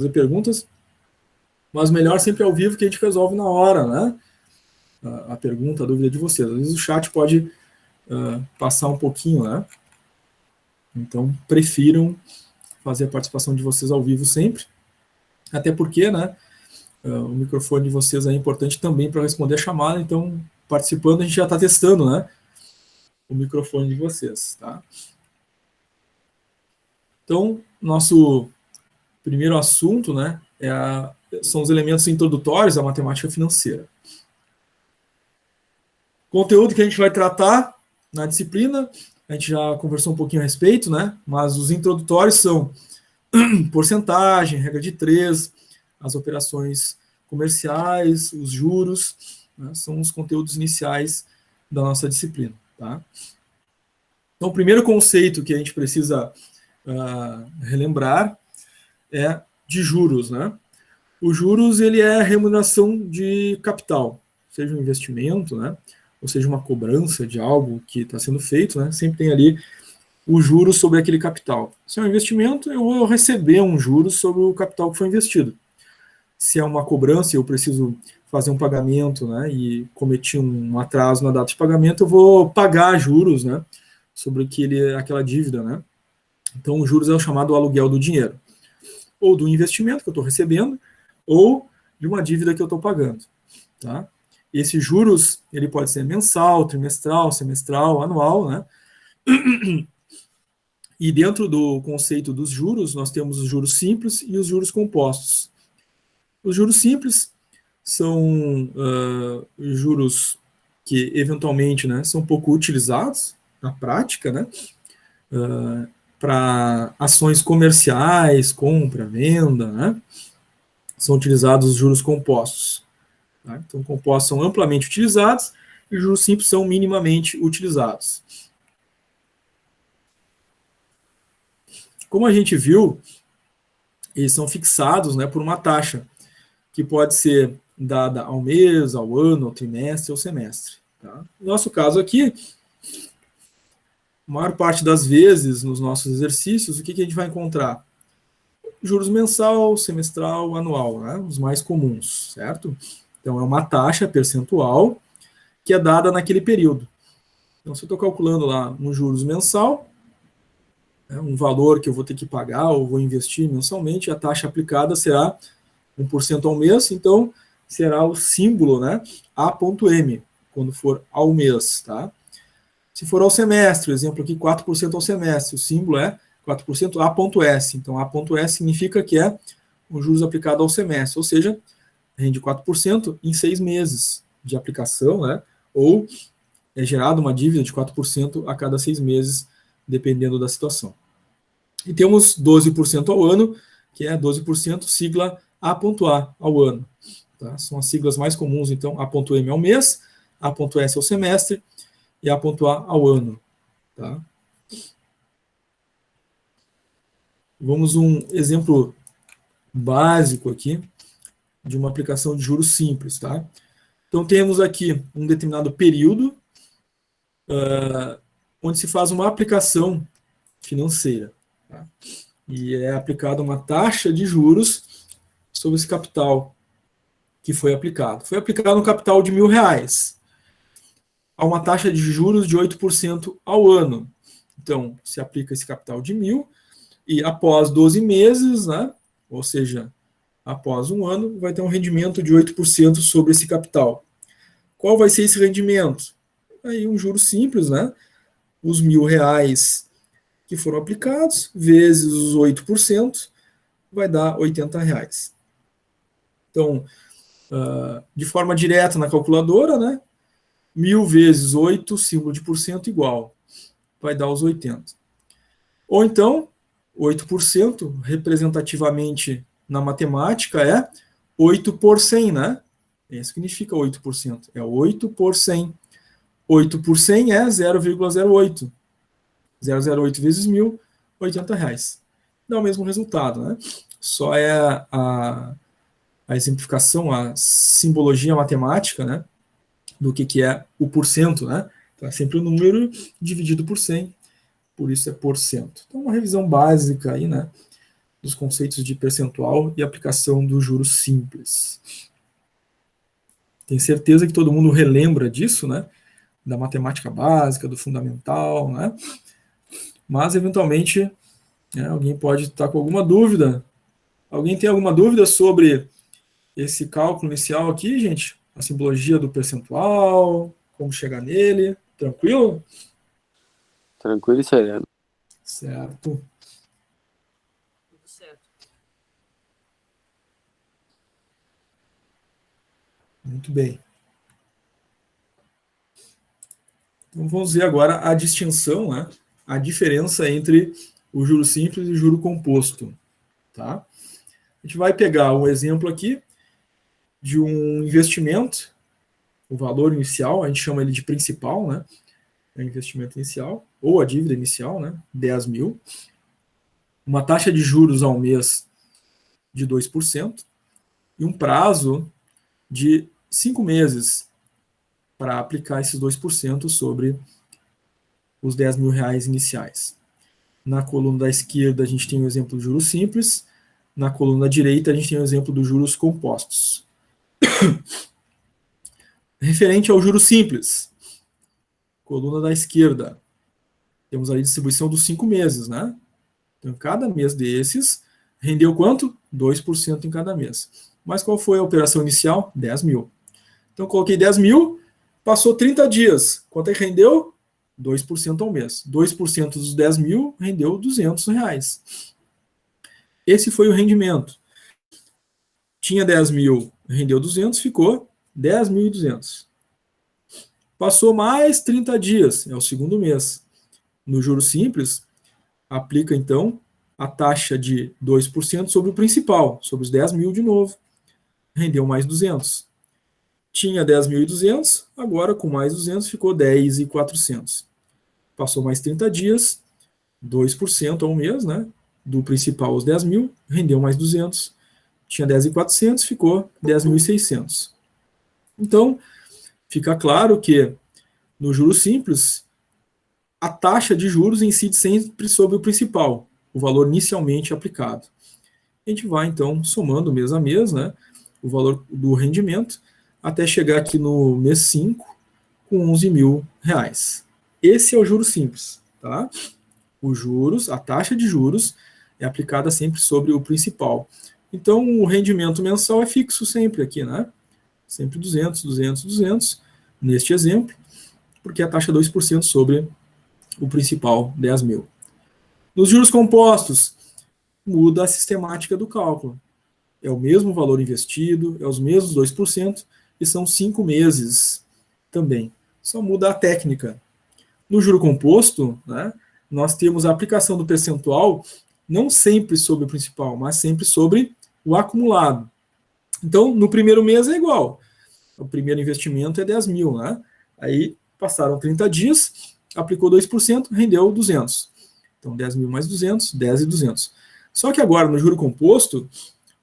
fazer perguntas, mas melhor sempre ao vivo, que a gente resolve na hora, né? A pergunta, a dúvida de vocês. Às vezes o chat pode passar um pouquinho, né? Então, prefiram fazer a participação de vocês ao vivo sempre, até porque, né, o microfone de vocês é importante também para responder a chamada, então, participando, a gente já está testando, né, o microfone de vocês, tá? Então, nosso primeiro assunto, né, são os elementos introdutórios à matemática financeira. Conteúdo que a gente vai tratar na disciplina, a gente já conversou um pouquinho a respeito, né, mas os introdutórios são porcentagem, regra de 3, as operações comerciais, os juros, né, são os conteúdos iniciais da nossa disciplina, tá? Então, o primeiro conceito que a gente precisa relembrar é de juros, né? O juros, ele é a remuneração de capital, seja um investimento, né, ou seja uma cobrança de algo que está sendo feito, né, sempre tem ali o juros sobre aquele capital. Se é um investimento, eu vou receber um juros sobre o capital que foi investido. Se é uma cobrança, eu preciso fazer um pagamento, né, e cometi um atraso na data de pagamento, eu vou pagar juros, né, sobre aquela dívida, né. Então, os juros é o chamado aluguel do dinheiro, ou do investimento que eu estou recebendo, ou de uma dívida que eu estou pagando, tá? Esse juros, ele pode ser mensal, trimestral, semestral, anual, né? E dentro do conceito dos juros, nós temos os juros simples e os juros compostos. Os juros simples são juros que, eventualmente, né, são pouco utilizados na prática, né, para ações comerciais, compra, venda, né, são utilizados os juros compostos. Tá? Então, compostos são amplamente utilizados e os juros simples são minimamente utilizados. Como a gente viu, eles são fixados, né, por uma taxa, que pode ser dada ao mês, ao ano, ao trimestre, ao semestre. Tá? No nosso caso aqui, a maior parte das vezes, nos nossos exercícios, o que a gente vai encontrar? Juros mensal, semestral, anual, né? Os mais comuns, certo? Então, é uma taxa percentual que é dada naquele período. Então, se eu estou calculando lá um juros mensal, um valor que eu vou ter que pagar ou vou investir mensalmente, a taxa aplicada será 1% ao mês, então será o símbolo, né, A.M, quando for ao mês, tá? Se for ao semestre, exemplo aqui, 4% ao semestre, o símbolo é 4% A.S, então A.S significa que é o juros aplicado ao semestre, ou seja, rende 4% em 6 meses de aplicação, né, ou é gerada uma dívida de 4% a cada 6 meses, dependendo da situação. E temos 12% ao ano, que é 12% sigla A.A ao ano. Tá? São as siglas mais comuns, então, A.M ao mês, A.S ao semestre e A.A ao ano. Tá? Vamos um exemplo básico aqui de uma aplicação de juros simples. Tá? Então, temos aqui um determinado período onde se faz uma aplicação financeira. Tá? E é aplicada uma taxa de juros sobre esse capital que foi aplicado. Foi aplicado um capital de R$1.000, a uma taxa de juros de 8% ao ano. Então, se aplica esse capital de 1.000 e após 12 meses, né, ou seja, após um ano, vai ter um rendimento de 8% sobre esse capital. Qual vai ser esse rendimento? Aí um juro simples, né? Os R$1.000 que foram aplicados, vezes os 8%, vai dar R$80. Então, de forma direta na calculadora, né? 1.000 vezes 8, símbolo de porcento, igual. Vai dar os 80. Ou então, 8%, representativamente na matemática, é 8 por 100, né? Isso significa 8%. É 8 por 100. 8 por 100 é 0,08. 0,08 vezes 1.000, R$80. Dá o mesmo resultado, né? Só é a exemplificação, a simbologia matemática, né? Do que é o porcento, né? Então, é sempre o número dividido por 100, por isso é porcento. Então, uma revisão básica aí, né? dos conceitos de percentual e aplicação do juros simples. Tenho certeza que todo mundo relembra disso, né? Da matemática básica, do fundamental, né? Mas, eventualmente, né, alguém pode estar com alguma dúvida. Alguém tem alguma dúvida sobre esse cálculo inicial aqui, gente? A simbologia do percentual, como chegar nele, tranquilo? Tranquilo e sereno. Certo. Tudo certo. Muito bem. Então vamos ver agora a distinção, né? A diferença entre o juro simples e o juro composto. Tá? A gente vai pegar um exemplo aqui de um investimento, o valor inicial, a gente chama ele de principal, né? É o investimento inicial, ou a dívida inicial, né? 10 mil. Uma taxa de juros ao mês de 2% e um prazo de 5 meses para aplicar esses 2% sobre os 10 mil reais iniciais. Na coluna da esquerda, a gente tem o exemplo do juros simples. Na coluna da direita, a gente tem o exemplo dos juros compostos. Referente ao juros simples, coluna da esquerda, temos aí a distribuição dos 5 meses, né? Então, cada mês desses rendeu quanto? 2% em cada mês. Mas qual foi a operação inicial? 10 mil. Então, coloquei 10 mil, passou 30 dias. Quanto é que rendeu? 2% ao mês. 2% dos 10 mil rendeu 200 reais. Esse foi o rendimento. Tinha 10 mil, rendeu 200, ficou 10.200. Passou mais 30 dias, é o segundo mês. No juro simples, aplica então a taxa de 2% sobre o principal, sobre os 10 mil de novo. Rendeu mais 200. Tinha 10.200, agora com mais 200 ficou 10.400. Passou mais 30 dias, 2% ao mês, né? Do principal aos 10 mil, rendeu mais 200. Tinha 10.400, ficou 10.600. Então, fica claro que no juros simples, a taxa de juros incide sempre sobre o principal, o valor inicialmente aplicado. A gente vai, então, somando mês a mês, né, o valor do rendimento, até chegar aqui no mês 5, com 11 mil reais. Esse é o juros simples. Tá? Os juros, a taxa de juros, é aplicada sempre sobre o principal. Então, o rendimento mensal é fixo sempre aqui, né? Sempre 200, 200, 200, neste exemplo, porque a taxa é 2% sobre o principal, 10 mil. Nos juros compostos, muda a sistemática do cálculo. É o mesmo valor investido, é os mesmos 2%, e são 5 meses também. Só muda a técnica. No juro composto, né, nós temos a aplicação do percentual não sempre sobre o principal, mas sempre sobre o acumulado. Então, no primeiro mês é igual. O primeiro investimento é 10 mil, né? Aí passaram 30 dias, aplicou 2%, rendeu 200. Então, 10 mil mais 200, 10 e 200. Só que agora, no juro composto,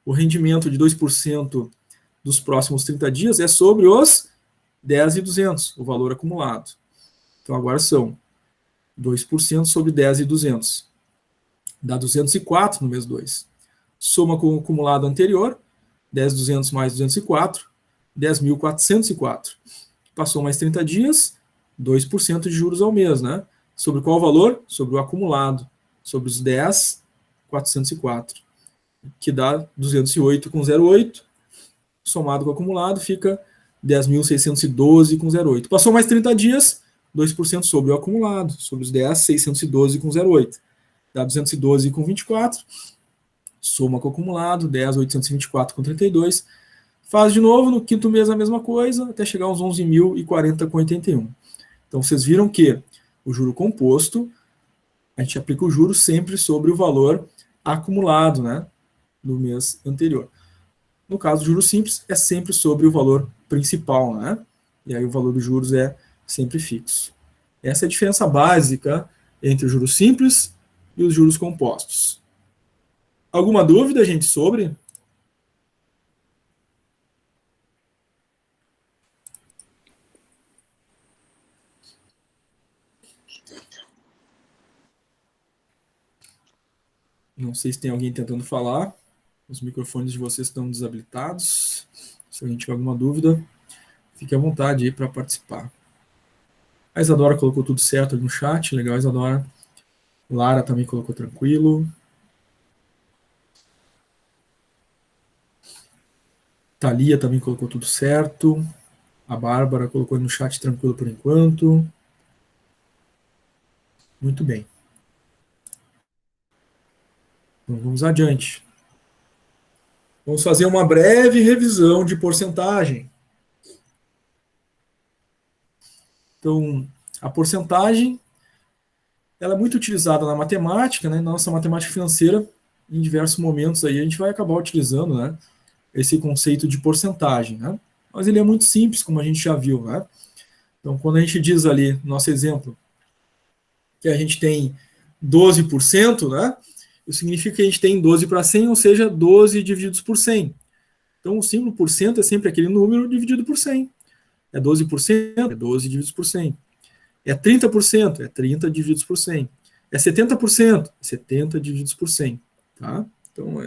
o rendimento de 2% dos próximos 30 dias é sobre os 10 e 200, o valor acumulado. Então, agora são 2% sobre 10 e 200. Dá 204 no mês 2. Soma com o acumulado anterior, 10.200 mais 204, 10.404. Passou mais 30 dias, 2% de juros ao mês, né? Sobre qual valor? Sobre o acumulado, sobre os 10.404, que dá 208 com 0,8, somado com o acumulado, fica 10.612 com 0,8. Passou mais 30 dias, 2% sobre o acumulado, sobre os 10.612 com 0,8. Dá 212 com 24, soma com o acumulado, 10.824 com 32. Faz de novo, no quinto mês a mesma coisa, até chegar aos 11.040 com 81. Então, vocês viram que o juro composto, a gente aplica o juro sempre sobre o valor acumulado, né, no mês anterior. No caso do juros simples, é sempre sobre o valor principal, né? E aí o valor dos juros é sempre fixo. Essa é a diferença básica entre os juros simples e os juros compostos. Alguma dúvida, gente, sobre? Não sei se tem alguém tentando falar. Os microfones de vocês estão desabilitados. Se alguém tiver alguma dúvida, fique à vontade aí para participar. A Isadora colocou tudo certo ali no chat. Legal, Isadora. Lara também colocou tranquilo. Thalia também colocou tudo certo. A Bárbara colocou no chat tranquilo por enquanto. Muito bem. Então vamos adiante. Vamos fazer uma breve revisão de porcentagem. Então, a porcentagem ela é muito utilizada na matemática, né? Na nossa matemática financeira, em diversos momentos aí a gente vai acabar utilizando, né, esse conceito de porcentagem, né? Mas ele é muito simples, como a gente já viu, né? Então, quando a gente diz ali, no nosso exemplo, que a gente tem 12%, né? Isso significa que a gente tem 12 para 100, ou seja, 12 divididos por 100. Então, o símbolo por cento é sempre aquele número dividido por 100. É 12%, é 12 divididos por 100. É 30%, é 30 divididos por 100. É 70%, 70 divididos por 100. Tá? Então,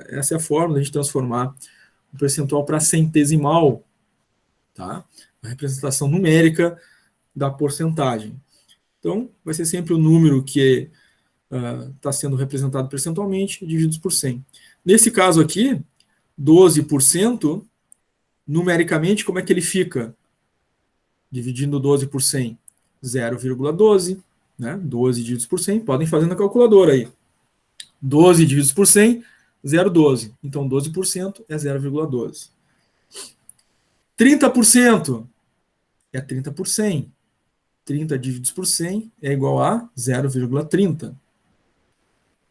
essa é a forma de a gente transformar o percentual para centesimal. Tá? A representação numérica da porcentagem. Então, vai ser sempre o número que está sendo representado percentualmente, divididos por 100. Nesse caso aqui, 12%, numericamente, como é que ele fica? Dividindo 12 por 100, 0,12, né? 12 divididos por 100, podem fazer na calculadora aí. 12 divididos por 100, 0,12. Então, 12% é 0,12. 30% é 30 por 100. 30 divididos por 100 é igual a 0,30.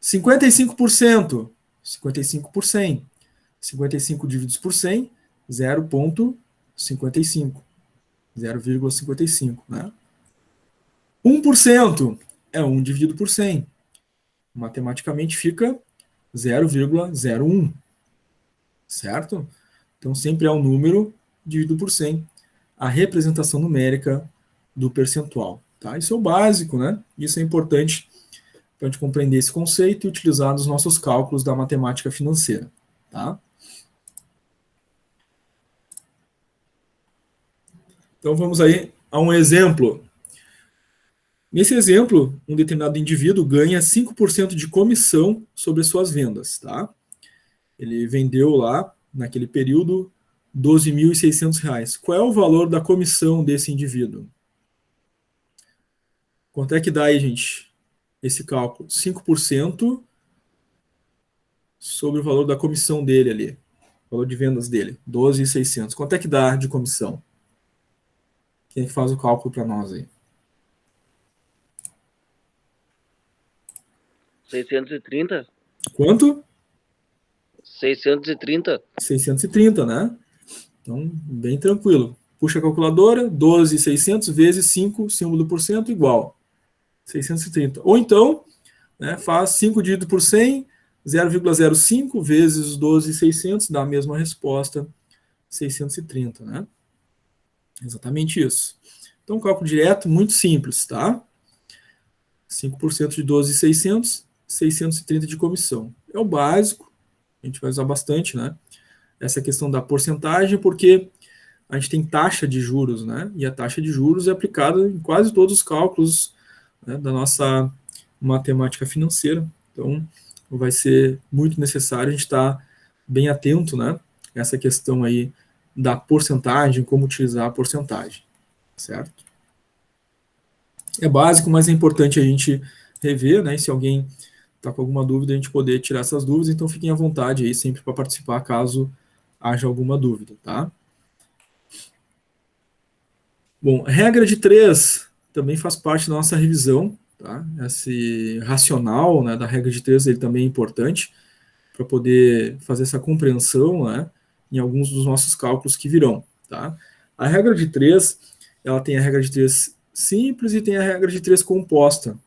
55%, 55 por 100. 55 divididos por 100, 0,55. 0,55, né? 1% é 1 dividido por 100. Matematicamente fica 0,01. Certo? Então, sempre é um número dividido por 100. A representação numérica do percentual. Tá? Isso é o básico, né? Isso é importante para a gente compreender esse conceito e utilizar nos nossos cálculos da matemática financeira. Tá? Então, vamos aí a um exemplo. Nesse exemplo, um determinado indivíduo ganha 5% de comissão sobre as suas vendas. Tá? Ele vendeu lá, naquele período, R$ 12.600. Qual é o valor da comissão desse indivíduo? Quanto é que dá aí, gente, esse cálculo? 5% sobre o valor da comissão dele ali. O valor de vendas dele, 12.600. Quanto é que dá de comissão? Quem é que faz o cálculo para nós aí? 630? Quanto? 630? 630, né? Então, bem tranquilo. Puxa a calculadora, 12.600 vezes 5, símbolo por cento, igual 630. Ou então, né, faz 5 dividido por 100, 0,05 vezes 12.600, dá a mesma resposta, 630, né? Exatamente isso. Então, cálculo direto, muito simples, tá? 5% de 12.600, 630 de comissão. É o básico, a gente vai usar bastante, né? Essa questão da porcentagem, porque a gente tem taxa de juros, né? E a taxa de juros é aplicada em quase todos os cálculos, né, da nossa matemática financeira. Então, vai ser muito necessário a gente estar bem atento, né? Essa questão aí da porcentagem, como utilizar a porcentagem, certo? É básico, mas é importante a gente rever, né? E se alguém está com alguma dúvida, a gente poder tirar essas dúvidas, então fiquem à vontade aí sempre para participar, caso haja alguma dúvida, tá? Bom, regra de 3 também faz parte da nossa revisão, tá? Esse racional, né, da regra de 3, ele também é importante para poder fazer essa compreensão, né, em alguns dos nossos cálculos que virão, tá? A regra de 3, ela tem a regra de 3 simples e tem a regra de 3 composta.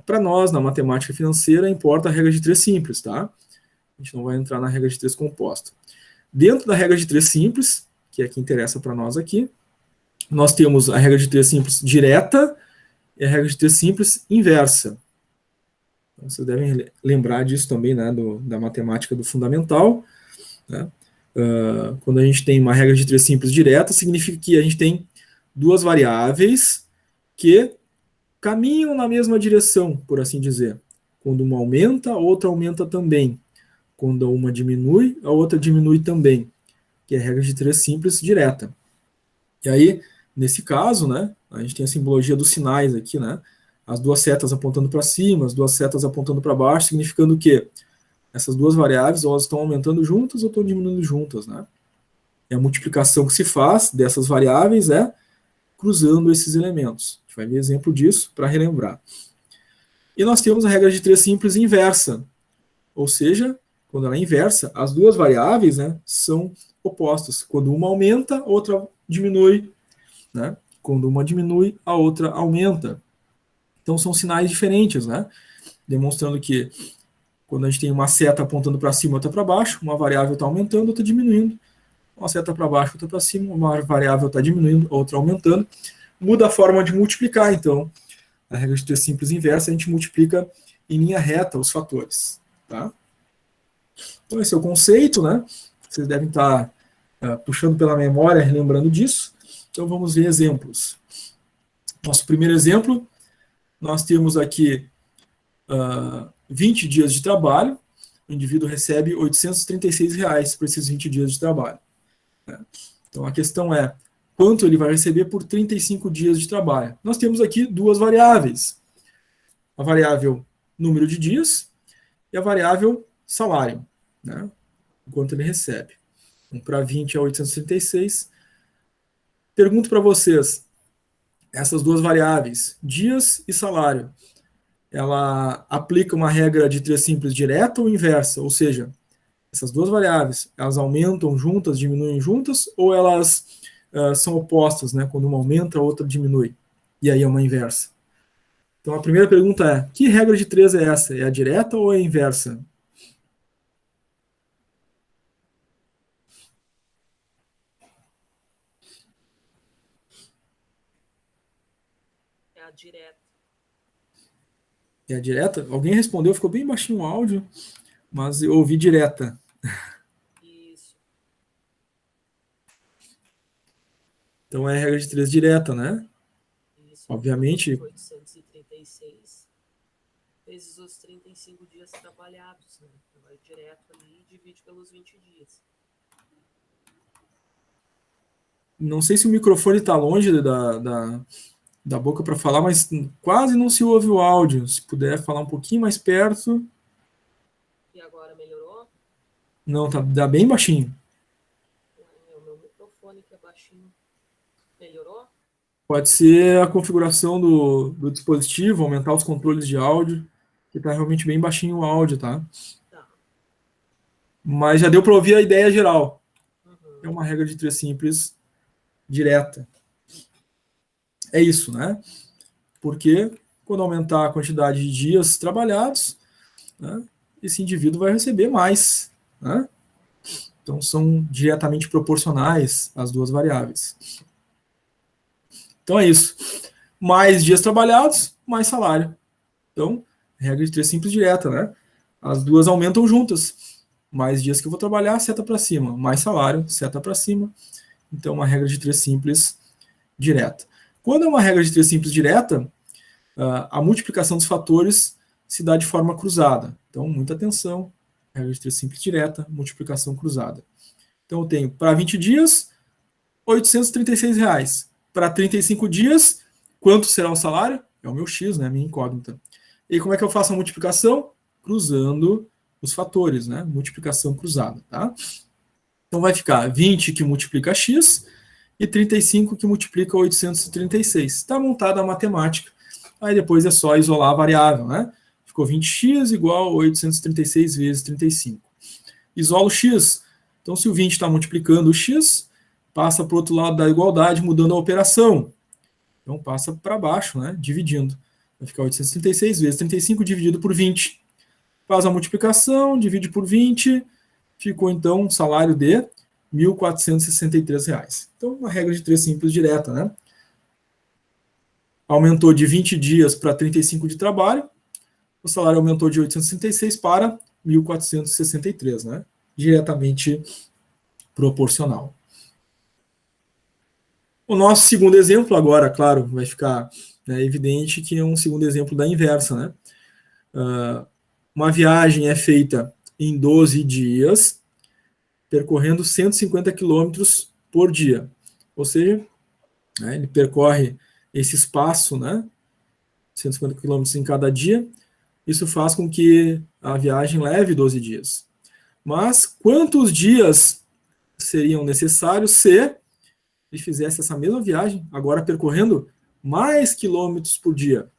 Para nós, na matemática financeira, importa a regra de 3 simples, tá? A gente não vai entrar na regra de 3 composta. Dentro da regra de 3 simples, que é a que interessa para nós aqui, nós temos a regra de 3 simples direta e a regra de 3 simples inversa. Então, vocês devem lembrar disso também, né, da matemática do fundamental, né? Quando a gente tem uma regra de 3 simples direta, significa que a gente tem duas variáveis que caminham na mesma direção, por assim dizer. Quando uma aumenta, a outra aumenta também. Quando uma diminui, a outra diminui também, que é a regra de 3 simples direta. E aí, nesse caso, né, a gente tem a simbologia dos sinais aqui, né? As duas setas apontando para cima, as duas setas apontando para baixo, significando que essas duas variáveis, elas estão aumentando juntas ou estão diminuindo juntas, né? E a multiplicação que se faz dessas variáveis é cruzando esses elementos. A gente vai ver exemplo disso para relembrar. E nós temos a regra de 3 simples inversa, ou seja, quando ela é inversa, as duas variáveis, né, são opostas. Quando uma aumenta, a outra diminui, né? Quando uma diminui, a outra aumenta. Então são sinais diferentes, né? Demonstrando que quando a gente tem uma seta apontando para cima, outra para baixo, uma variável está aumentando, outra diminuindo. Uma seta para baixo, outra para cima, uma variável está diminuindo, outra aumentando. Muda a forma de multiplicar, então. A regra de 3 simples inversa, a gente multiplica em linha reta os fatores. Tá? Então esse é o conceito, né? Vocês devem estar puxando pela memória, lembrando disso. Então vamos ver exemplos. Nosso primeiro exemplo, nós temos aqui 20 dias de trabalho, o indivíduo recebe R$ 836 por esses 20 dias de trabalho. Então a questão é, quanto ele vai receber por 35 dias de trabalho? Nós temos aqui duas variáveis. A variável número de dias e a variável salário, né? Quanto ele recebe. Então, para 20 é 836. Pergunto para vocês, essas duas variáveis, dias e salário, ela aplica uma regra de 3 simples direta ou inversa? Ou seja, essas duas variáveis, elas aumentam juntas, diminuem juntas, ou elas são opostas, né? Quando uma aumenta, a outra diminui. E aí é uma inversa. Então a primeira pergunta é, que regra de 3 é essa? É a direta ou é a inversa? É a direta. É a direta? Alguém respondeu, ficou bem baixinho o áudio, mas eu ouvi direta. Isso. Então é a regra de 3 direta, né? Isso. Obviamente. 836 vezes os 35 dias trabalhados, né? Vai direto ali e divide pelos 20 dias. Não sei se o microfone está longe da boca para falar, mas quase não se ouve o áudio. Se puder falar um pouquinho mais perto. E agora melhorou? Não, tá bem baixinho. É o meu microfone que é baixinho. Melhorou? Pode ser a configuração do dispositivo, aumentar os controles de áudio, que está realmente bem baixinho o áudio, tá? Tá. Mas já deu para ouvir a ideia geral. Uhum. É uma regra de 3 simples direta. É isso, né? Porque quando aumentar a quantidade de dias trabalhados, né, esse indivíduo vai receber mais, né? Então são diretamente proporcionais as duas variáveis. Então é isso. Mais dias trabalhados, mais salário. Então, regra de 3 simples direta, né? As duas aumentam juntas. Mais dias que eu vou trabalhar, seta para cima. Mais salário, seta para cima. Então, uma regra de 3 simples direta. Quando é uma regra de 3 simples direta, a multiplicação dos fatores se dá de forma cruzada. Então, muita atenção. Regra de 3 simples direta, multiplicação cruzada. Então, eu tenho para 20 dias, R$ 836. Para 35 dias, quanto será o salário? É o meu X, né? A minha incógnita. E como é que eu faço a multiplicação? Cruzando os fatores, né? Multiplicação cruzada, tá? Então vai ficar 20 que multiplica x e 35 que multiplica 836. Está montada a matemática. Aí depois é só isolar a variável, né? Ficou 20x igual a 836 vezes 35. Isola o x. Então se o 20 está multiplicando o x, passa para o outro lado da igualdade, mudando a operação. Então passa para baixo, né? Dividindo. Vai ficar 836 vezes 35 dividido por 20. Faz a multiplicação, divide por 20, ficou então um salário de R$ 1.463. Então, uma regra de 3 simples direta, né? Aumentou de 20 dias para 35 de trabalho, o salário aumentou de 866 para 1.463, né? Diretamente proporcional. O nosso segundo exemplo, agora, claro, vai ficar, né, evidente que é um segundo exemplo da inversa, né? Uma viagem é feita em 12 dias, percorrendo 150 quilômetros por dia. Ou seja, né, ele percorre esse espaço, né, 150 quilômetros em cada dia. Isso faz com que a viagem leve 12 dias. Mas quantos dias seriam necessários se ele fizesse essa mesma viagem, agora percorrendo mais quilômetros por dia?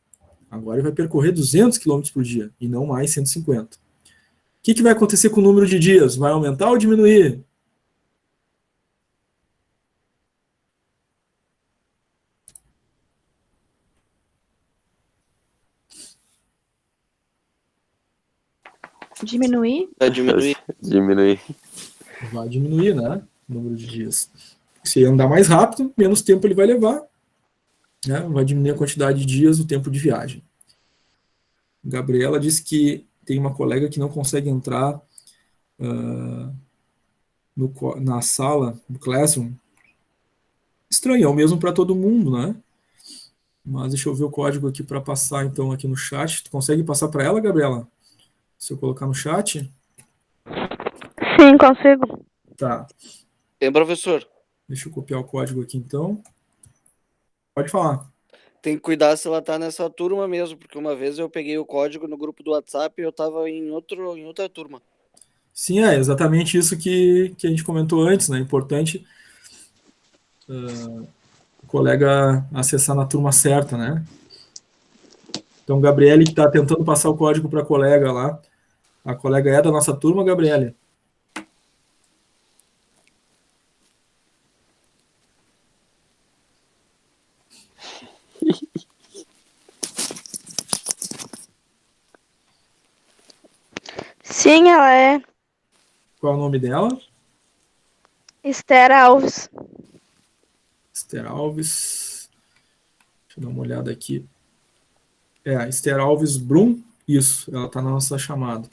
Agora ele vai percorrer 200 quilômetros por dia, e não mais 150. O que vai acontecer com o número de dias? Vai aumentar ou diminuir? Diminuir? Vai diminuir. Diminuir. Vai diminuir, né? O número de dias. Se ele andar mais rápido, menos tempo ele vai levar, né? Vai diminuir a quantidade de dias, o tempo de viagem. Gabriela disse que tem uma colega que não consegue entrar na sala, no classroom. Estranho, é o mesmo para todo mundo, né? Mas deixa eu ver o código aqui para passar, então, aqui no chat. Tu consegue passar para ela, Gabriela? Se eu colocar no chat? Sim, consigo. Tá. Tem, professor. Deixa eu copiar o código aqui, então. Pode falar. Tem que cuidar se ela tá nessa turma mesmo, porque uma vez eu peguei o código no grupo do WhatsApp e eu tava em outra turma. Sim, é exatamente isso que a gente comentou antes, né? É importante o colega acessar na turma certa, né? Então, Gabriele que está tentando passar o código para a colega lá. A colega é da nossa turma, Gabriele? Sim, ela é. Qual é o nome dela? Esther Alves. Esther Alves. Deixa eu dar uma olhada aqui. É, a Esther Alves Brum. Isso, ela está na nossa chamada.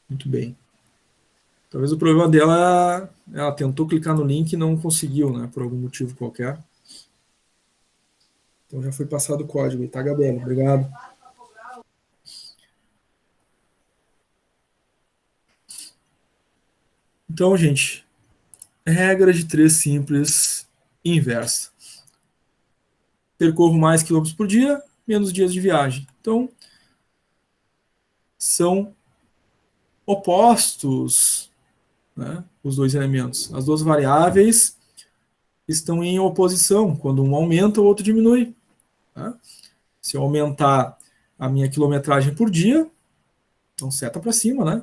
Muito bem. Talvez o problema dela, ela tentou clicar no link e não conseguiu, né? Por algum motivo qualquer. Então já foi passado o código aí, tá, Gabriela? Obrigado. Então, gente, regra de 3 simples inversa. Percorro mais quilômetros por dia, menos dias de viagem. Então, são opostos, né, os dois elementos. As duas variáveis estão em oposição. Quando um aumenta, o outro diminui. Tá? Se eu aumentar a minha quilometragem por dia, então seta para cima, né?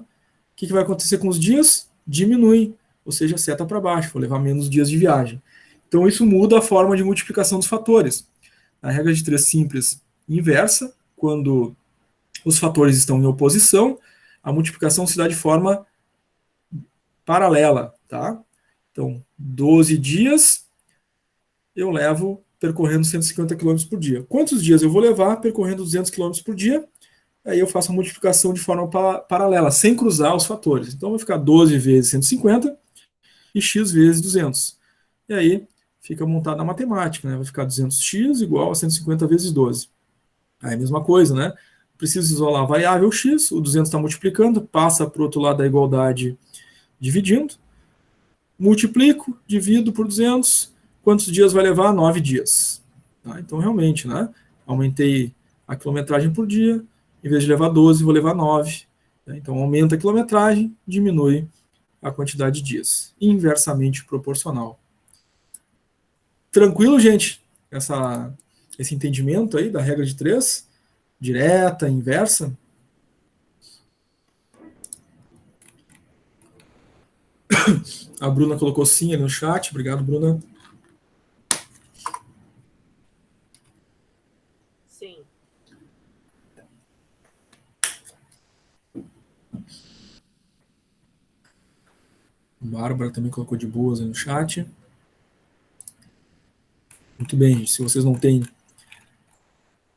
O que vai acontecer com os dias? Diminui, ou seja, seta para baixo, vou levar menos dias de viagem. Então isso muda a forma de multiplicação dos fatores. A regra de 3 simples inversa, quando os fatores estão em oposição, a multiplicação se dá de forma paralela, tá? Então, 12 dias eu levo percorrendo 150 km por dia. Quantos dias eu vou levar percorrendo 200 km por dia? Aí eu faço a multiplicação de forma paralela, sem cruzar os fatores. Então vai ficar 12 vezes 150 e x vezes 200. E aí fica montada a matemática, né? Vai ficar 200x igual a 150 vezes 12. Aí a mesma coisa, né? Preciso isolar a variável x, o 200 está multiplicando, passa para o outro lado da igualdade dividindo. Multiplico, divido por 200. Quantos dias vai levar? 9 dias. Tá? Então, realmente, né? Aumentei a quilometragem por dia. Em vez de levar 12, vou levar 9. Então, aumenta a quilometragem, diminui a quantidade de dias. Inversamente proporcional. Tranquilo, gente? Esse entendimento aí da regra de 3? Direta, inversa? A Bruna colocou sim ali no chat. Obrigado, Bruna. Sim. Bárbara também colocou de boas aí no chat. Muito bem, gente. Se vocês não têm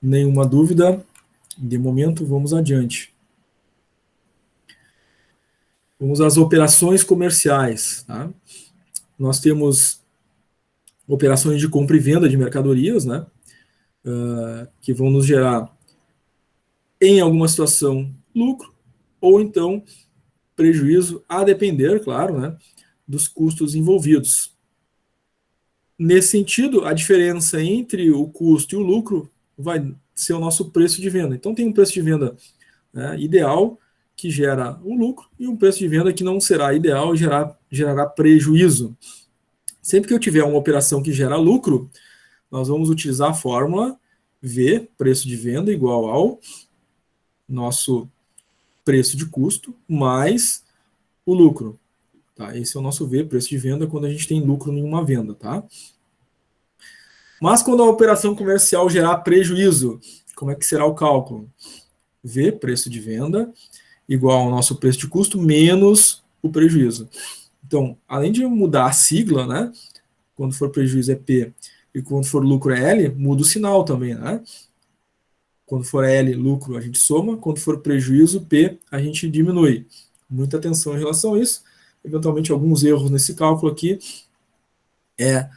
Nenhuma dúvida? De momento, vamos adiante. Vamos às operações comerciais. Tá? Nós temos operações de compra e venda de mercadorias, né? Que vão nos gerar, em alguma situação, lucro, ou então prejuízo, a depender, claro, né, dos custos envolvidos. Nesse sentido, a diferença entre o custo e o lucro vai ser o nosso preço de venda. Então, tem um preço de venda, né, ideal, que gera o lucro, e um preço de venda que não será ideal e gerará prejuízo. Sempre que eu tiver uma operação que gera lucro, nós vamos utilizar a fórmula V, preço de venda, igual ao nosso preço de custo, mais o lucro. Tá? Esse é o nosso V, preço de venda, quando a gente tem lucro em uma venda. Tá? Mas quando a operação comercial gerar prejuízo, como é que será o cálculo? V, preço de venda, igual ao nosso preço de custo, menos o prejuízo. Então, além de mudar a sigla, né? Quando for prejuízo é P e quando for lucro é L, muda o sinal também, né? Quando for L, lucro, a gente soma. Quando for prejuízo, P, a gente diminui. Muita atenção em relação a isso. Eventualmente, alguns erros nesse cálculo aqui é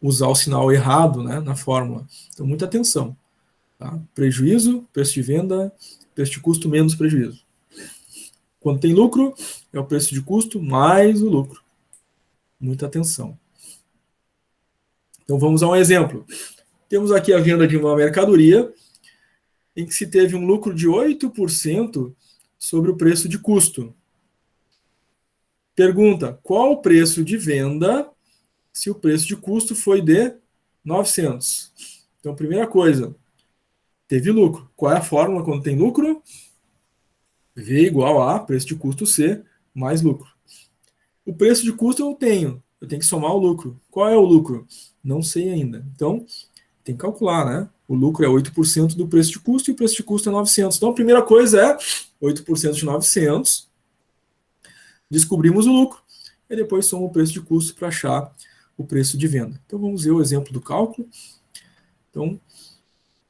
usar o sinal errado, né, na fórmula. Então, muita atenção. Tá? Prejuízo, preço de venda, preço de custo menos prejuízo. Quando tem lucro, é o preço de custo mais o lucro. Muita atenção. Então, vamos a um exemplo. Temos aqui a venda de uma mercadoria em que se teve um lucro de 8% sobre o preço de custo. Pergunta, qual o preço de venda se o preço de custo foi de 900? Então, primeira coisa, teve lucro. Qual é a fórmula quando tem lucro? V igual a preço de custo C mais lucro. O preço de custo eu tenho que somar o lucro. Qual é o lucro? Não sei ainda. Então, tem que calcular, né? O lucro é 8% do preço de custo e o preço de custo é 900. Então, a primeira coisa é 8% de 900. Descobrimos o lucro e depois soma o preço de custo para achar o preço de venda. Então, vamos ver o exemplo do cálculo. Então,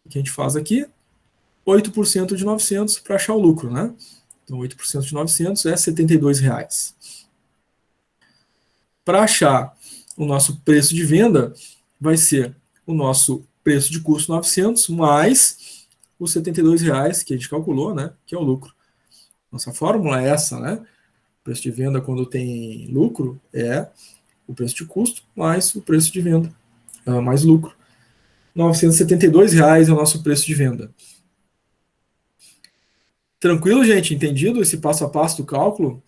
o que a gente faz aqui? 8% de 900 para achar o lucro, né? Então, 8% de 900 é R$ 72. Para achar o nosso preço de venda, vai ser o nosso preço de custo 900 mais os R$ 72 que a gente calculou, né? Que é o lucro. Nossa fórmula é essa, né? O preço de venda quando tem lucro é o preço de custo mais o preço de venda, mais lucro. R$ 972 é o nosso preço de venda. Tranquilo, gente? Entendido esse passo a passo do cálculo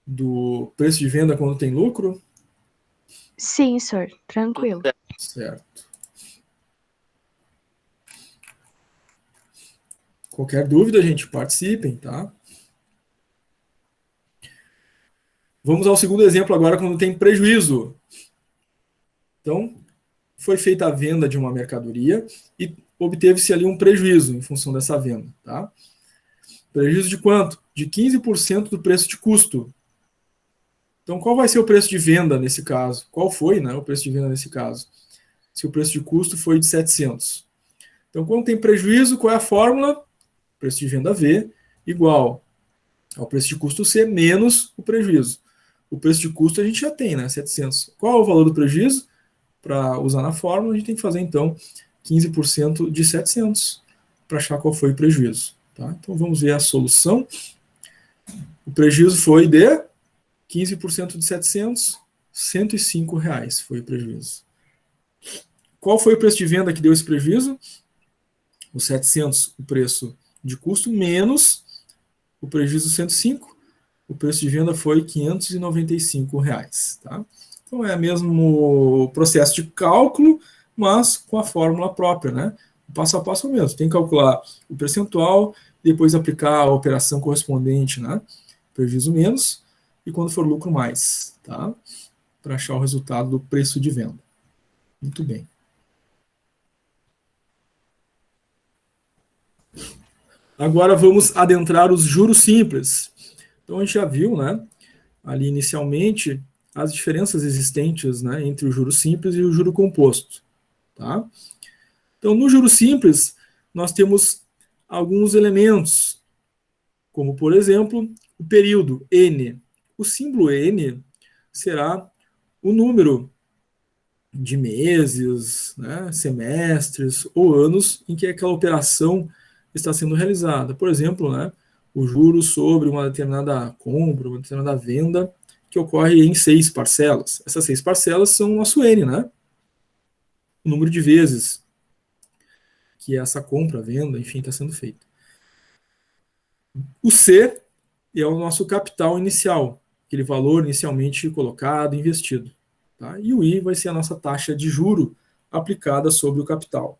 do preço de venda quando tem lucro? Sim, senhor. Tranquilo. Certo. Qualquer dúvida, gente, participem, tá? Vamos ao segundo exemplo agora, quando tem prejuízo. Então, foi feita a venda de uma mercadoria e obteve-se ali um prejuízo em função dessa venda, tá? Prejuízo de quanto? De 15% do preço de custo. Então, qual vai ser o preço de venda nesse caso? Qual foi, né, o preço de venda nesse caso? Se o preço de custo foi de 700. Então, quando tem prejuízo, qual é a fórmula? Preço de venda V igual ao preço de custo C menos o prejuízo. O preço de custo a gente já tem, né, 700. Qual é o valor do prejuízo? Para usar na fórmula, a gente tem que fazer, então, 15% de 700 para achar qual foi o prejuízo. Tá? Então, vamos ver a solução. O prejuízo foi de 15% de 700, R$ 105 foi o prejuízo. Qual foi o preço de venda que deu esse prejuízo? O 700, o preço de custo, menos o prejuízo 105, o preço de venda foi R$ 595. Tá? Então é o mesmo processo de cálculo, mas com a fórmula própria, né? O passo a passo é o mesmo. Tem que calcular o percentual, depois aplicar a operação correspondente, né? Prejuízo menos, e quando for lucro mais, tá? Para achar o resultado do preço de venda. Muito bem. Agora vamos adentrar os juros simples. Então a gente já viu, né, ali inicialmente, as diferenças existentes, né, entre o juro simples e o juro composto. Tá? Então, no juros simples, nós temos alguns elementos, como, por exemplo, o período N. O símbolo N será o número de meses, né, semestres ou anos em que aquela operação está sendo realizada. Por exemplo, né, o juros sobre uma determinada compra, uma determinada venda, que ocorre em 6 parcelas. Essas 6 parcelas são o nosso N, né? O número de vezes que essa compra, venda, enfim, está sendo feita. O C é o nosso capital inicial, aquele valor inicialmente colocado, investido. Tá? E o I vai ser a nossa taxa de juro aplicada sobre o capital.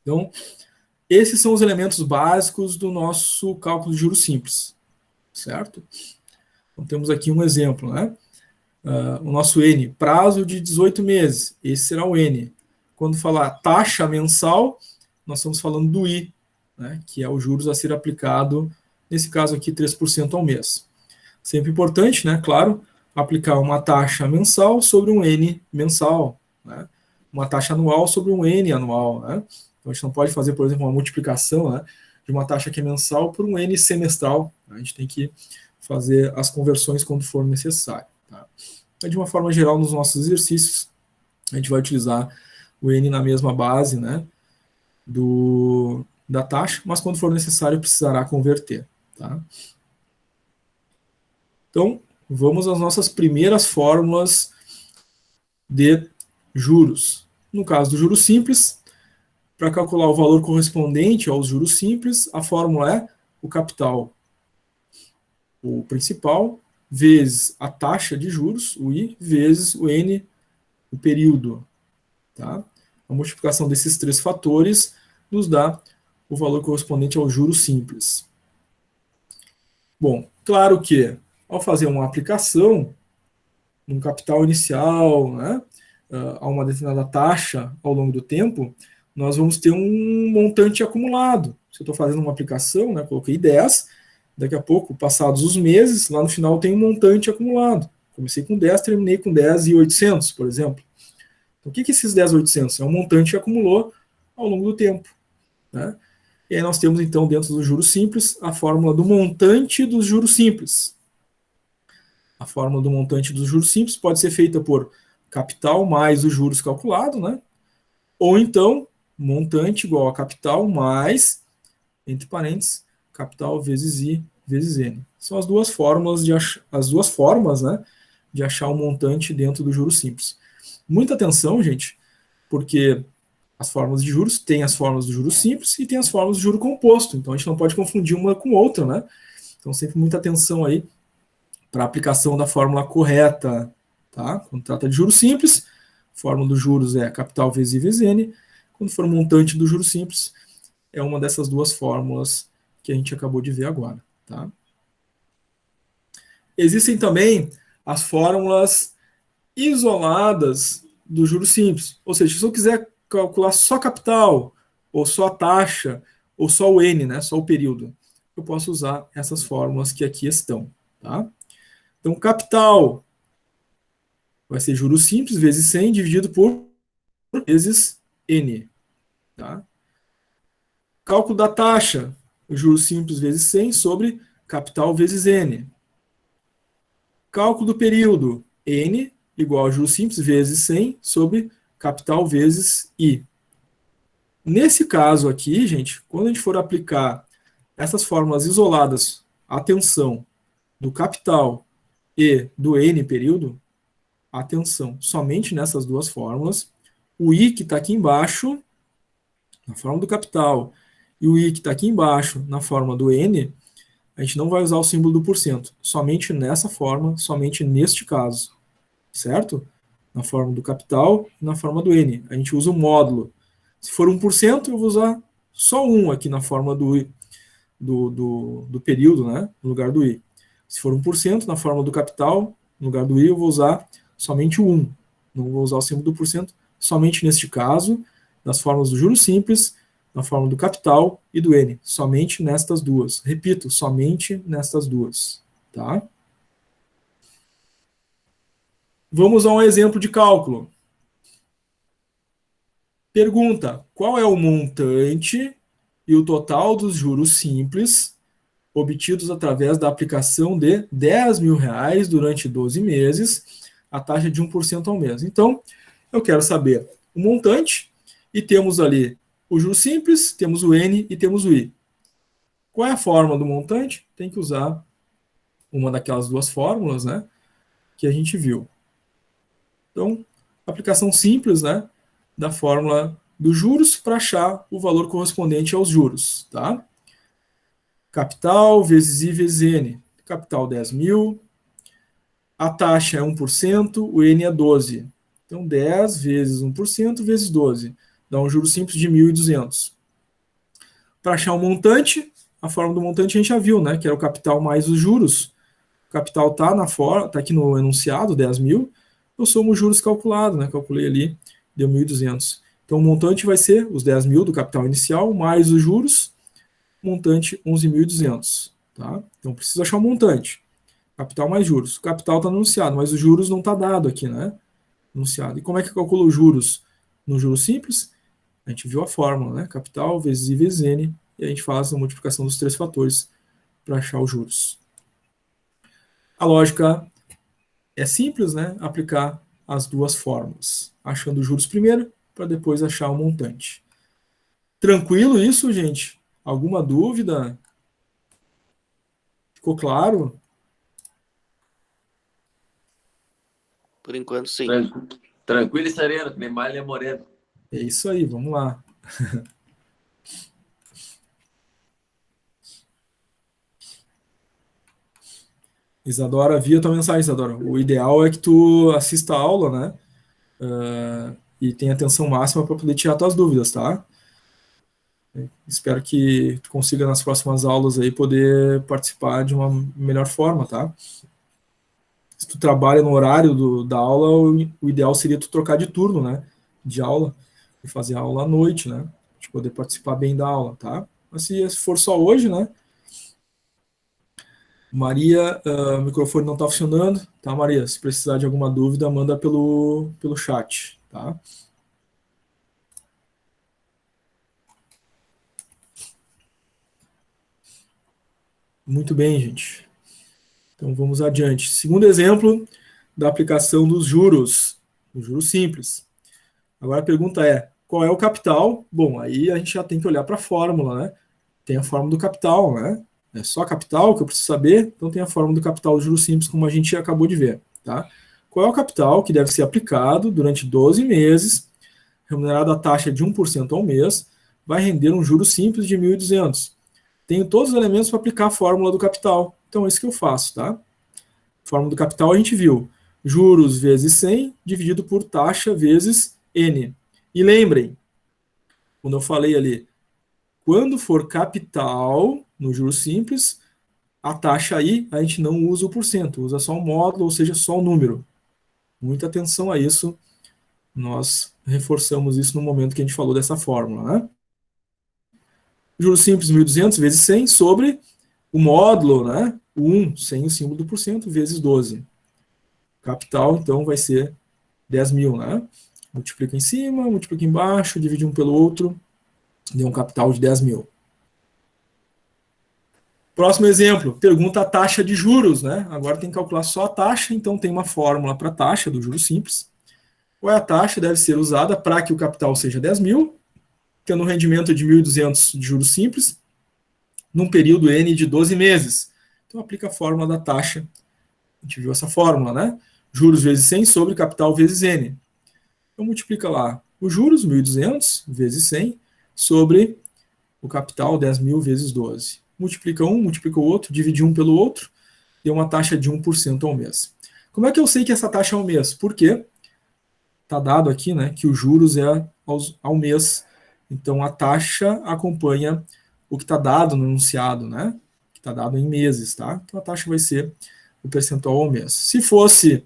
Então, esses são os elementos básicos do nosso cálculo de juros simples, certo? Então, temos aqui um exemplo, né? O nosso N, prazo de 18 meses, esse será o N. Quando falar taxa mensal, nós estamos falando do I, né? Que é o juros a ser aplicado, nesse caso aqui, 3% ao mês. Sempre importante, né? Claro, aplicar uma taxa mensal sobre um N mensal, né? Uma taxa anual sobre um N anual, né? Então, a gente não pode fazer, por exemplo, uma multiplicação, né, de uma taxa que é mensal por um N semestral. A gente tem que fazer as conversões quando for necessário. Tá? Então, de uma forma geral, nos nossos exercícios, a gente vai utilizar o N na mesma base, né, da taxa, mas quando for necessário, precisará converter. Tá? Então, vamos às nossas primeiras fórmulas de juros. No caso do juros simples, para calcular o valor correspondente aos juros simples, a fórmula é o capital, o principal, vezes a taxa de juros, o I, vezes o N, o período. Tá? A multiplicação desses 3 fatores nos dá o valor correspondente ao juros simples. Bom, claro que ao fazer uma aplicação, um capital inicial, né, a uma determinada taxa ao longo do tempo, nós vamos ter um montante acumulado. Se eu estou fazendo uma aplicação, né, coloquei 10, daqui a pouco, passados os meses, lá no final tem um montante acumulado. Comecei com 10, terminei com 10.800, por exemplo. Então, o que é esses 10.800? É um montante que acumulou ao longo do tempo. Né? E aí nós temos, então, dentro do juros simples, a fórmula do montante dos juros simples. A fórmula do montante dos juros simples pode ser feita por capital mais os juros calculados, né? Ou então, montante igual a capital mais, entre parênteses, capital vezes I vezes N. São as duas formas, né, de achar o montante dentro do juros simples. Muita atenção, gente, porque as fórmulas de juros têm as fórmulas do juros simples e tem as fórmulas do juro composto. Então, a gente não pode confundir uma com outra, né? Então, sempre muita atenção aí para a aplicação da fórmula correta, tá? Quando trata de juros simples, a fórmula dos juros é capital vezes I vezes N. Quando for montante do juros simples, é uma dessas duas fórmulas que a gente acabou de ver agora, tá? Existem também as fórmulas isoladas do juros simples. Ou seja, se eu quiser calcular só capital, ou só a taxa, ou só o N, né, só o período, eu posso usar essas fórmulas que aqui estão, tá? Então, capital vai ser juros simples vezes 100 dividido por vezes N. Tá? Cálculo da taxa, juros simples vezes 100 sobre capital vezes N. Cálculo do período, N igual a juros simples vezes 100 sobre capital vezes I. Nesse caso aqui, gente, quando a gente for aplicar essas fórmulas isoladas, atenção, do capital e do N período, atenção, somente nessas duas fórmulas, o I que está aqui embaixo, na fórmula do capital, e o I que está aqui embaixo, na fórmula do N, a gente não vai usar o símbolo do porcento, somente nessa forma, somente neste caso, certo? Na fórmula do capital e na fórmula do N. A gente usa o módulo. Se for 1%, eu vou usar só 1 aqui na fórmula do período, né, no lugar do I. Se for 1%, na fórmula do capital, no lugar do I, eu vou usar somente o 1. Não vou usar o símbolo do porcento, somente neste caso, nas fórmulas do juros simples, na fórmula do capital e do N. Somente nestas duas. Repito, somente nestas duas. Tá? Vamos a um exemplo de cálculo. Pergunta: qual é o montante e o total dos juros simples obtidos através da aplicação de R$ 10.000 durante 12 meses, a taxa de 1% ao mês? Então, eu quero saber o montante e temos ali o juros simples, temos o N e temos o I. Qual é a fórmula do montante? Tem que usar uma daquelas duas fórmulas, né, que a gente viu. Então, aplicação simples, né, da fórmula dos juros para achar o valor correspondente aos juros, tá? Capital vezes I vezes N. Capital 10.000, a taxa é 1%, o N é 12. Então, 10 vezes 1% vezes 12. Dá um juro simples de 1.200. Para achar o montante, a fórmula do montante a gente já viu, né? Que era o capital mais os juros. O capital está aqui no enunciado, 10.000. Eu somo os juros calculados, né? Calculei ali, deu 1.200. Então, o montante vai ser os 10.000 do capital inicial, mais os juros, montante 11.200. Tá? Então, preciso achar o montante. Capital mais juros. O capital está anunciado, mas os juros não está dado aqui, né? Anunciado. E como é que eu calculo os juros? No juros simples, a gente viu a fórmula, né? Capital vezes I vezes N, e a gente faz a multiplicação dos três fatores para achar os juros. A lógica é simples, né? Aplicar as duas fórmulas. Achando os juros primeiro, para depois achar o montante. Tranquilo isso, gente? Alguma dúvida? Ficou claro? Por enquanto, sim. Tranquilo e sereno, que nem malha moreno. É isso aí, vamos lá. Isadora, via tua mensagem, Isadora. O ideal é que tu assista a aula, né? E tenha atenção máxima para poder tirar tuas dúvidas, tá? Espero que tu consiga nas próximas aulas aí poder participar de uma melhor forma, tá? Se tu trabalha no horário da aula, o ideal seria tu trocar de turno, né? De aula e fazer a aula à noite, né? De poder participar bem da aula, tá? Mas se for só hoje, né? Maria, o microfone não está funcionando, tá, Maria? Se precisar de alguma dúvida, manda pelo chat, tá? Muito bem, gente. Então vamos adiante. Segundo exemplo da aplicação dos juros simples. Agora a pergunta é: qual é o capital? Bom, aí a gente já tem que olhar para a fórmula, né? Tem a fórmula do capital, né? É só capital que eu preciso saber, então tem a fórmula do capital dos juros simples, como a gente acabou de ver, tá? Qual é o capital que deve ser aplicado durante 12 meses, remunerado a taxa de 1% ao mês, vai render um juro simples de 1.200. Tenho todos os elementos para aplicar a fórmula do capital, então é isso que eu faço, tá? Fórmula do capital a gente viu, juros vezes 100 dividido por taxa vezes N. E lembrem, quando eu falei ali, quando for capital, no juros simples, a taxa aí, a gente não usa o porcento, usa só o módulo, ou seja, só o número. Muita atenção a isso, nós reforçamos isso no momento que a gente falou dessa fórmula, né? Juros simples, 1.200 vezes 100 sobre o módulo, né? O 1, sem o símbolo do porcento, vezes 12. Capital, então, vai ser 10.000, né? Multiplica em cima, multiplica embaixo, divide um pelo outro, deu um capital de 10.000. Próximo exemplo, pergunta a taxa de juros, né? Agora tem que calcular só a taxa, então tem uma fórmula para a taxa do juros simples. Qual é a taxa? Deve ser usada para que o capital seja 10.000, tendo um rendimento de 1.200 de juros simples, num período N de 12 meses. Então aplica a fórmula da taxa. A gente viu essa fórmula, né? Juros vezes 100 sobre capital vezes N. Então multiplica lá os juros, 1.200 vezes 100, sobre o capital, 10.000 vezes 12. Multiplica um, multiplica o outro, divide um pelo outro, deu uma taxa de 1% ao mês. Como é que eu sei que essa taxa é ao mês? Porque está dado aqui, né, que os juros é ao mês. Então, a taxa acompanha o que está dado no enunciado, né? Que está dado em meses, tá? Então, a taxa vai ser o percentual ao mês. Se fosse,